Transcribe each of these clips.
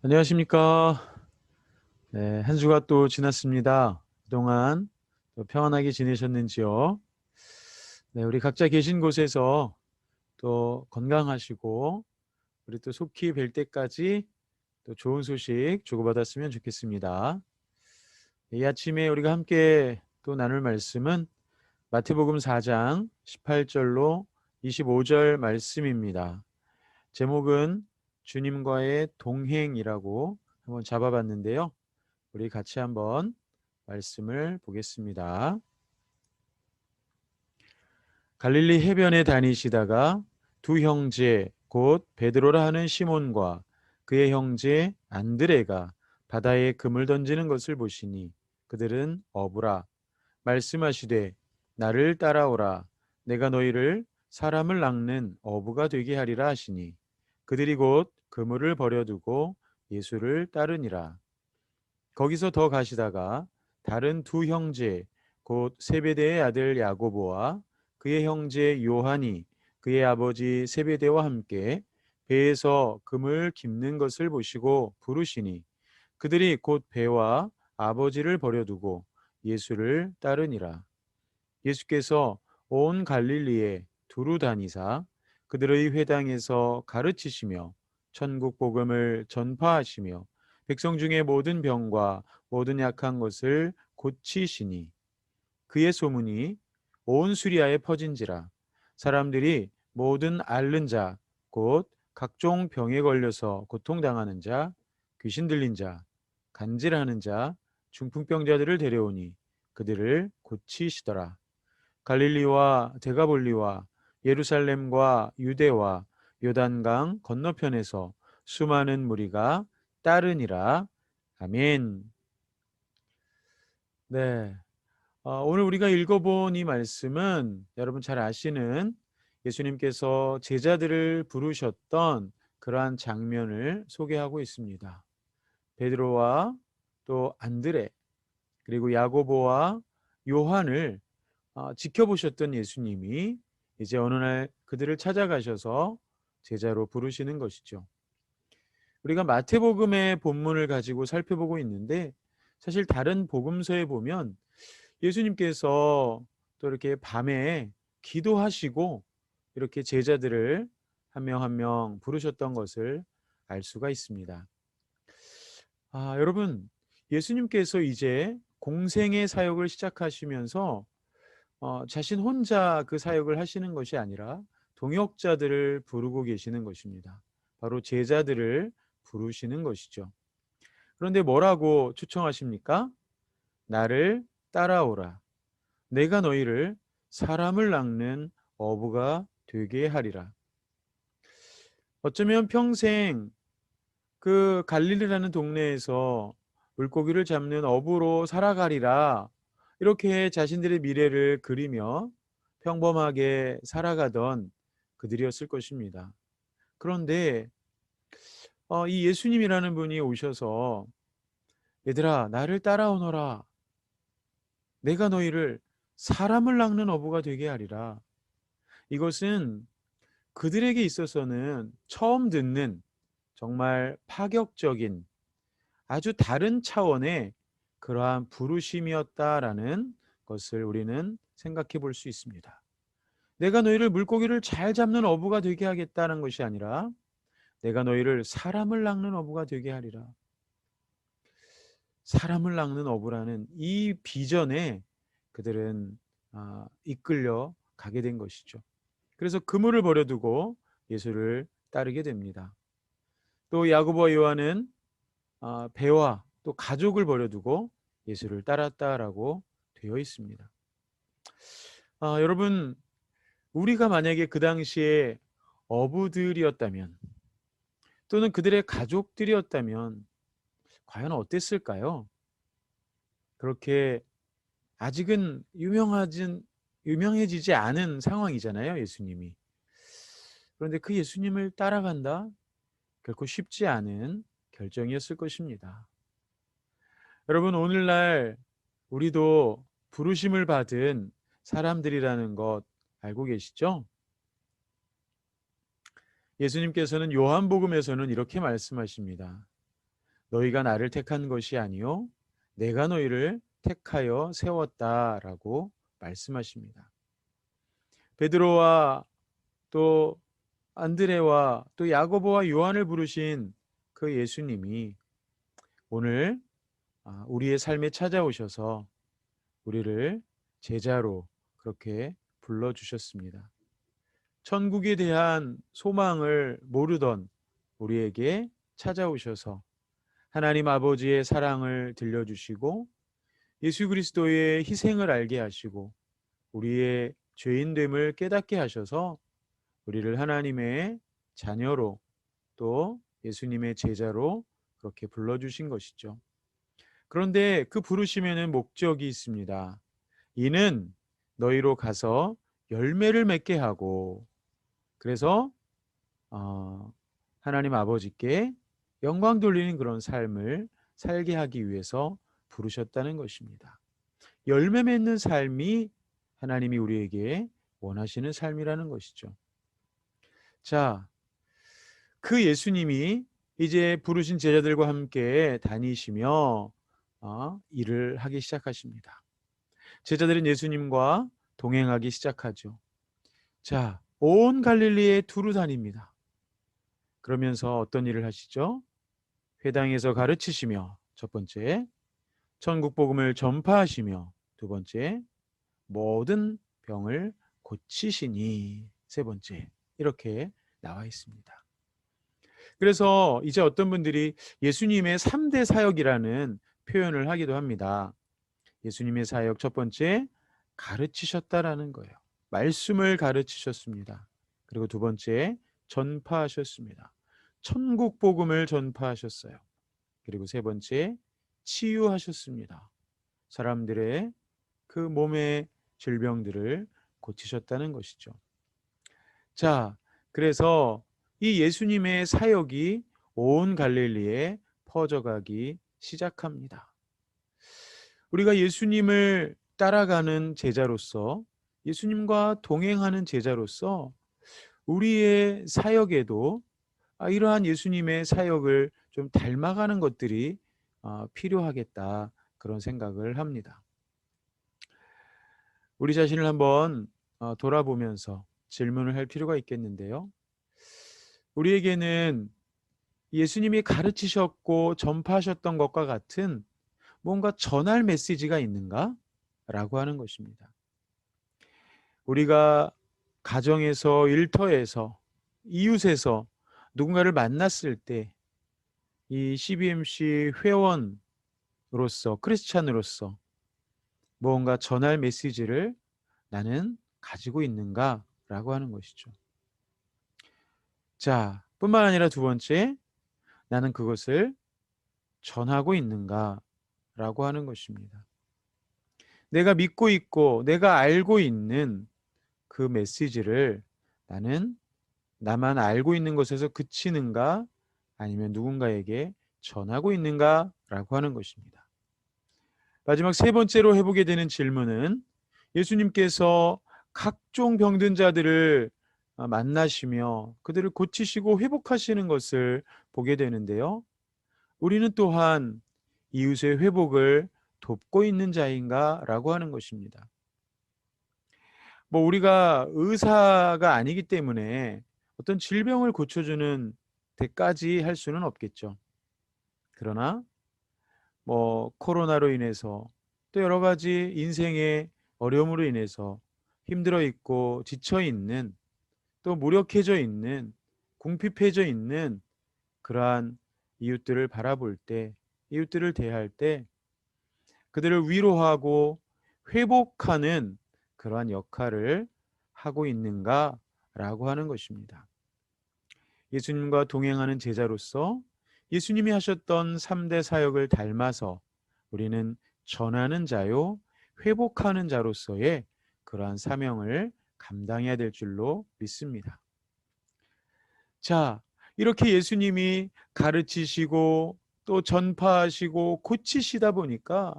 안녕하십니까. 네, 한 주가 또 지났습니다. 그동안 또 평안하게 지내셨는지요? 네, 우리 각자 계신 곳에서 또 건강하시고 우리 또 속히 뵐 때까지 또 좋은 소식 주고받았으면 좋겠습니다. 이 아침에 우리가 함께 또 나눌 말씀은 마태복음 4장 18절로 25절 말씀입니다. 제목은 주님과의 동행이라고 한번 잡아봤는데요. 우리 같이 한번 말씀을 보겠습니다. 갈릴리 해변에 다니시다가 두 형제 곧 베드로라 하는 시몬과 그의 형제 안드레가 바다에 금을 던지는 것을 보시니 그들은 어부라 말씀하시되 나를 따라오라 내가 너희를 사람을 낚는 어부가 되게 하리라 하시니 그들이 곧 그물을 버려두고 예수를 따르니라. 거기서 더 가시다가 다른 두 형제 곧 세베대의 아들 야고보와 그의 형제 요한이 그의 아버지 세베대와 함께 배에서 금을 깁는 것을 보시고 부르시니 그들이 곧 배와 아버지를 버려두고 예수를 따르니라. 예수께서 온 갈릴리에 두루 다니사 그들의 회당에서 가르치시며 천국 복음을 전파하시며 백성 중에 모든 병과 모든 약한 것을 고치시니 그의 소문이 온 수리아에 퍼진지라. 사람들이 모든 앓는 자 곧 각종 병에 걸려서 고통당하는 자 귀신 들린 자 간질하는 자 중풍병자들을 데려오니 그들을 고치시더라. 갈릴리와 데가볼리와 예루살렘과 유대와 요단강 건너편에서 수많은 무리가 따르니라. 아멘. 네. 오늘 우리가 읽어본 이 말씀은 여러분 잘 아시는 예수님께서 제자들을 부르셨던 그러한 장면을 소개하고 있습니다. 베드로와 또 안드레 그리고 야고보와 요한을 지켜보셨던 예수님이 이제 어느 날 그들을 찾아가셔서 제자로 부르시는 것이죠. 우리가 마태복음의 본문을 가지고 살펴보고 있는데 사실 다른 복음서에 보면 예수님께서 또 이렇게 밤에 기도하시고 이렇게 제자들을 한 명 한 명 부르셨던 것을 알 수가 있습니다. 여러분, 예수님께서 이제 공생의 사역을 시작하시면서 자신 혼자 그 사역을 하시는 것이 아니라 동역자들을 부르고 계시는 것입니다. 바로 제자들을 부르시는 것이죠. 그런데 뭐라고 초청하십니까? 나를 따라오라. 내가 너희를 사람을 낚는 어부가 되게 하리라. 어쩌면 평생 그 갈릴리라는 동네에서 물고기를 잡는 어부로 살아가리라. 이렇게 자신들의 미래를 그리며 평범하게 살아가던 그들이었을 것입니다. 그런데 이 예수님이라는 분이 오셔서 얘들아 나를 따라오너라. 내가 너희를 사람을 낚는 어부가 되게 하리라. 이것은 그들에게 있어서는 처음 듣는 정말 파격적인 아주 다른 차원의 그러한 부르심이었다라는 것을 우리는 생각해 볼 수 있습니다. 내가 너희를 물고기를 잘 잡는 어부가 되게 하겠다는 것이 아니라 내가 너희를 사람을 낚는 어부가 되게 하리라. 사람을 낚는 어부라는 이 비전에 그들은 이끌려 가게 된 것이죠. 그래서 그물을 버려두고 예수를 따르게 됩니다. 또 야고보와 요한은 배와 또 가족을 버려두고 예수를 따랐다라고 되어 있습니다. 여러분, 우리가 만약에 그 당시에 어부들이었다면 또는 그들의 가족들이었다면 과연 어땠을까요? 그렇게 아직은 유명해지지 않은 상황이잖아요, 예수님이. 그런데 그 예수님을 따라간다? 결코 쉽지 않은 결정이었을 것입니다. 여러분, 오늘날 우리도 부르심을 받은 사람들이라는 것 알고 계시죠? 예수님께서는 요한복음에서는 이렇게 말씀하십니다. 너희가 나를 택한 것이 아니요 내가 너희를 택하여 세웠다라고 말씀하십니다. 베드로와 또 안드레와 또 야고보와 요한을 부르신 그 예수님이 오늘 우리의 삶에 찾아오셔서 우리를 제자로 그렇게 불러주셨습니다. 천국에 대한 소망을 모르던 우리에게 찾아오셔서 하나님 아버지의 사랑을 들려주시고 예수 그리스도의 희생을 알게 하시고 우리의 죄인됨을 깨닫게 하셔서 우리를 하나님의 자녀로 또 예수님의 제자로 그렇게 불러주신 것이죠. 그런데 그 부르심에는 목적이 있습니다. 이는 너희로 가서 열매를 맺게 하고, 그래서 하나님 아버지께 영광 돌리는 그런 삶을 살게 하기 위해서 부르셨다는 것입니다. 열매 맺는 삶이 하나님이 우리에게 원하시는 삶이라는 것이죠. 자, 그 예수님이 이제 부르신 제자들과 함께 다니시며 일을 하기 시작하십니다. 제자들은 예수님과 동행하기 시작하죠. 자, 온 갈릴리에 두루 다닙니다. 그러면서 어떤 일을 하시죠? 회당에서 가르치시며 첫 번째, 천국 복음을 전파하시며 두 번째, 모든 병을 고치시니 세 번째, 이렇게 나와 있습니다. 그래서 이제 어떤 분들이 예수님의 3대 사역이라는 표현을 하기도 합니다. 예수님의 사역 첫 번째, 가르치셨다라는 거예요. 말씀을 가르치셨습니다. 그리고 두 번째, 전파하셨습니다. 천국 복음을 전파하셨어요. 그리고 세 번째, 치유하셨습니다. 사람들의 그 몸의 질병들을 고치셨다는 것이죠. 자, 그래서 이 예수님의 사역이 온 갈릴리에 퍼져가기 시작합니다. 우리가 예수님을 따라가는 제자로서, 예수님과 동행하는 제자로서 우리의 사역에도 이러한 예수님의 사역을 좀 닮아가는 것들이 필요하겠다, 그런 생각을 합니다. 우리 자신을 한번 돌아보면서 질문을 할 필요가 있겠는데요. 우리에게는 예수님이 가르치셨고 전파하셨던 것과 같은 뭔가 전할 메시지가 있는가? 라고 하는 것입니다. 우리가 가정에서, 일터에서, 이웃에서 누군가를 만났을 때 이 CBMC 회원으로서, 크리스찬으로서 무언가 전할 메시지를 나는 가지고 있는가라고 하는 것이죠. 자, 뿐만 아니라 두 번째, 나는 그것을 전하고 있는가라고 하는 것입니다. 내가 믿고 있고 내가 알고 있는 그 메시지를 나는 나만 알고 있는 것에서 그치는가, 아니면 누군가에게 전하고 있는가라고 하는 것입니다. 마지막 세 번째로 해보게 되는 질문은, 예수님께서 각종 병든 자들을 만나시며 그들을 고치시고 회복하시는 것을 보게 되는데요. 우리는 또한 이웃의 회복을 돕고 있는 자인가? 라고 하는 것입니다. 우리가 의사가 아니기 때문에 어떤 질병을 고쳐주는 데까지 할 수는 없겠죠. 그러나 코로나로 인해서 또 여러 가지 인생의 어려움으로 인해서 힘들어 있고 지쳐 있는, 또 무력해져 있는, 궁핍해져 있는 그러한 이웃들을 바라볼 때, 이웃들을 대할 때 그들을 위로하고 회복하는 그러한 역할을 하고 있는가라고 하는 것입니다. 예수님과 동행하는 제자로서 예수님이 하셨던 3대 사역을 닮아서 우리는 전하는 자요, 회복하는 자로서의 그러한 사명을 감당해야 될 줄로 믿습니다. 자, 이렇게 예수님이 가르치시고 또 전파하시고 고치시다 보니까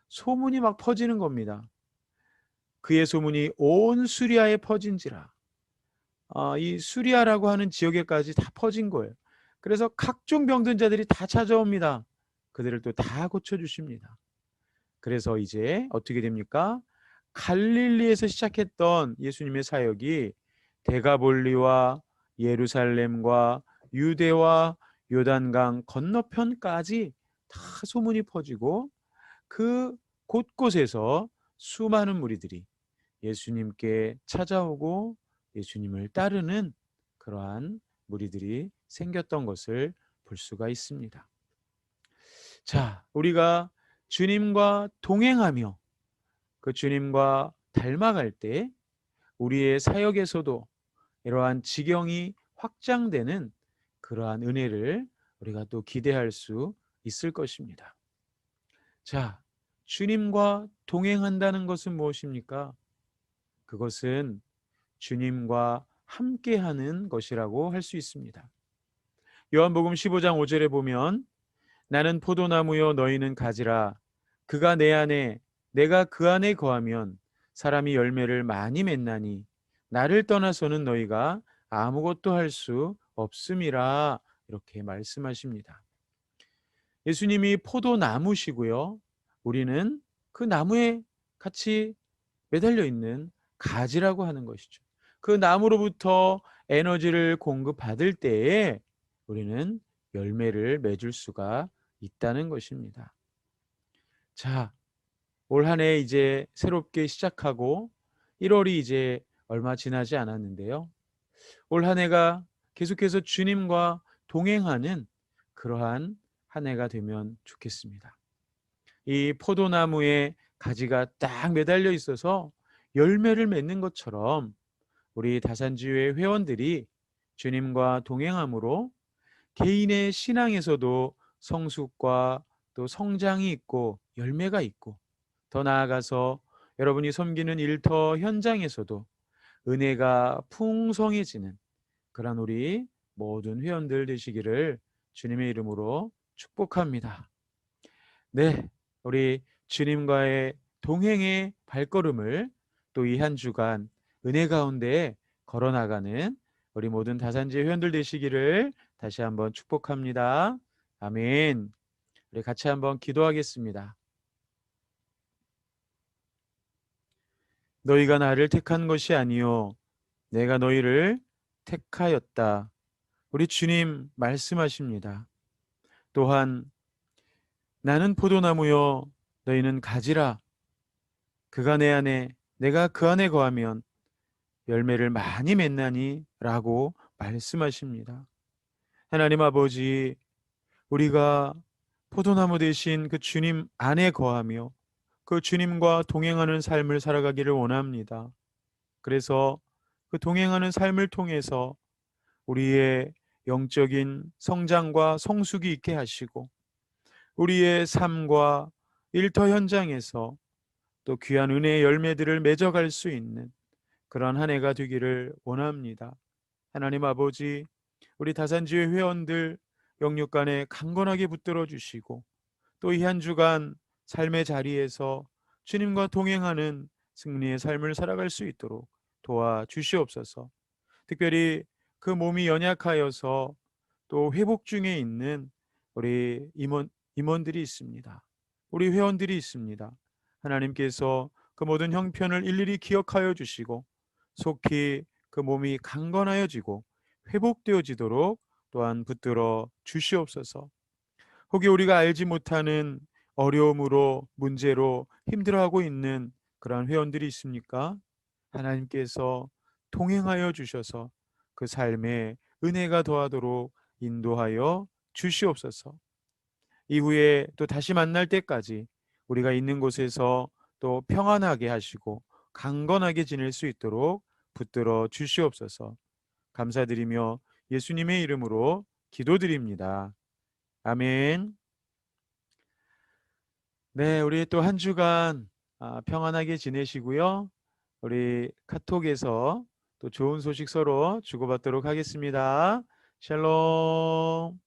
소문이 막 퍼지는 겁니다. 그의 소문이 온 수리아에 퍼진지라. 이 수리아라고 하는 지역에까지 다 퍼진 거예요. 그래서 각종 병든 자들이 다 찾아옵니다. 그들을 또 다 고쳐주십니다. 그래서 이제 어떻게 됩니까? 갈릴리에서 시작했던 예수님의 사역이 데가볼리와 예루살렘과 유대와 요단강 건너편까지 다 소문이 퍼지고 그 곳곳에서 수많은 무리들이 예수님께 찾아오고 예수님을 따르는 그러한 무리들이 생겼던 것을 볼 수가 있습니다. 자, 우리가 주님과 동행하며 그 주님과 닮아갈 때 우리의 사역에서도 이러한 지경이 확장되는 그러한 은혜를 우리가 또 기대할 수 있을 것입니다. 자, 주님과 동행한다는 것은 무엇입니까? 그것은 주님과 함께하는 것이라고 할 수 있습니다. 요한복음 15장 5절에 보면 나는 포도나무요 너희는 가지라 그가 내 안에 내가 그 안에 거하면 사람이 열매를 많이 맺나니 나를 떠나서는 너희가 아무것도 할 수 없음이라 이렇게 말씀하십니다. 예수님이 포도나무시고요. 우리는 그 나무에 같이 매달려 있는 가지라고 하는 것이죠. 그 나무로부터 에너지를 공급받을 때에 우리는 열매를 맺을 수가 있다는 것입니다. 자, 올 한 해 이제 새롭게 시작하고 1월이 이제 얼마 지나지 않았는데요. 올 한 해가 계속해서 주님과 동행하는 그러한 한 해가 되면 좋겠습니다. 이 포도나무에 가지가 딱 매달려 있어서 열매를 맺는 것처럼 우리 다산지회 회원들이 주님과 동행함으로 개인의 신앙에서도 성숙과 또 성장이 있고 열매가 있고 더 나아가서 여러분이 섬기는 일터 현장에서도 은혜가 풍성해지는 그런 우리 모든 회원들 되시기를 주님의 이름으로 축복합니다. 네, 우리 주님과의 동행의 발걸음을 또 이 한 주간 은혜 가운데 걸어나가는 우리 모든 다산지 회원들 되시기를 다시 한번 축복합니다. 아멘. 우리 같이 한번 기도하겠습니다. 너희가 나를 택한 것이 아니요 내가 너희를 택하였다. 우리 주님 말씀하십니다. 또한 나는 포도나무요 너희는 가지라. 그가 내 안에 내가 그 안에 거하면 열매를 많이 맺나니 라고 말씀하십니다. 하나님 아버지, 우리가 포도나무 되신 그 주님 안에 거하며 그 주님과 동행하는 삶을 살아가기를 원합니다. 그래서 그 동행하는 삶을 통해서 우리의 영적인 성장과 성숙이 있게 하시고 우리의 삶과 일터 현장에서 또 귀한 은혜의 열매들을 맺어갈 수 있는 그런 한 해가 되기를 원합니다. 하나님 아버지, 우리 다산지회 회원들 영육간에 강건하게 붙들어 주시고 또 이 한 주간 삶의 자리에서 주님과 동행하는 승리의 삶을 살아갈 수 있도록 도와주시옵소서. 특별히 그 몸이 연약하여서 또 회복 중에 있는 우리 임원들이 있습니다. 우리 회원들이 있습니다. 하나님께서 그 모든 형편을 일일이 기억하여 주시고 속히 그 몸이 강건하여지고 회복되어지도록 또한 붙들어 주시옵소서. 혹이 우리가 알지 못하는 어려움으로 문제로 힘들어하고 있는 그러한 회원들이 있습니까? 하나님께서 동행하여 주셔서 그 삶에 은혜가 더하도록 인도하여 주시옵소서. 이후에 또 다시 만날 때까지 우리가 있는 곳에서 또 평안하게 하시고 강건하게 지낼 수 있도록 붙들어 주시옵소서. 감사드리며 예수님의 이름으로 기도드립니다. 아멘. 네, 우리 또 한 주간 평안하게 지내시고요. 우리 카톡에서 또 좋은 소식 서로 주고받도록 하겠습니다. 샬롬.